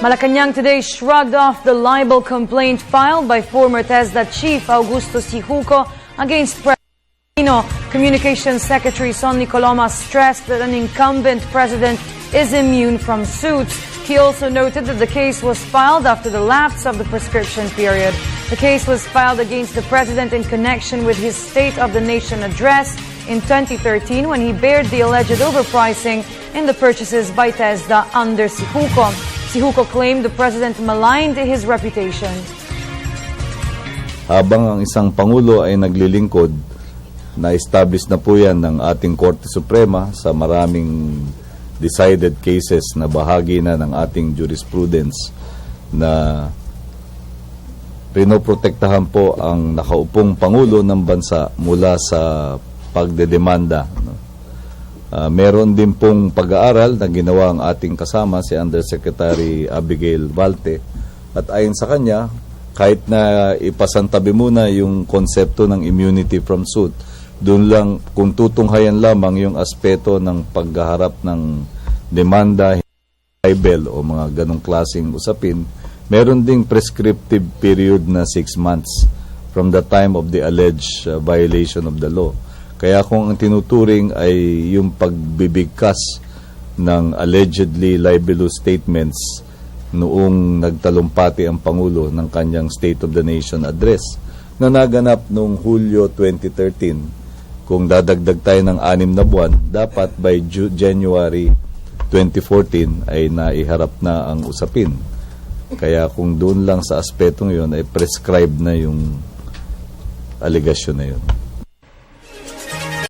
Malacanang today shrugged off the libel complaint filed by former TESDA Chief Augusto Sijuco against President Aquino. Communications Secretary Sonny Coloma stressed that an incumbent president is immune from suits. He also noted that the case was filed after the lapse of the prescription period. The case was filed against the president in connection with his State of the Nation address in 2013 when he bared the alleged overpricing in the purchases by TESDA under Sijuco. Sijuco claimed the president maligned his reputation. Habang ang isang Pangulo ay naglilingkod, na-establish na po yan ng ating Korte Suprema sa maraming decided cases na bahagi na ng ating jurisprudence na pinoprotektahan po ang nakaupong Pangulo ng bansa mula sa pagdedemanda. Meron din pong pag-aaral na ginawa ang ating kasama, si Undersecretary Abigail Valte, at ayon sa kanya, kahit na ipasantabi muna yung konsepto ng immunity from suit, doon lang kung tutunghayan lamang yung aspeto ng paghaharap ng demanda, libel o mga ganong klaseng usapin, meron ding prescriptive period na 6 months from the time of the alleged violation of the law. Kaya kung ang tinuturing ay yung pagbibigkas ng allegedly libelous statements noong nagtalumpati ang Pangulo ng kanyang State of the Nation address na naganap noong Hulyo 2013, kung dadagdag tayo ng 6 na buwan, dapat by January 2014 ay naiharap na ang usapin. Kaya kung doon lang sa aspetong yun ay prescribed na yung allegation na yun.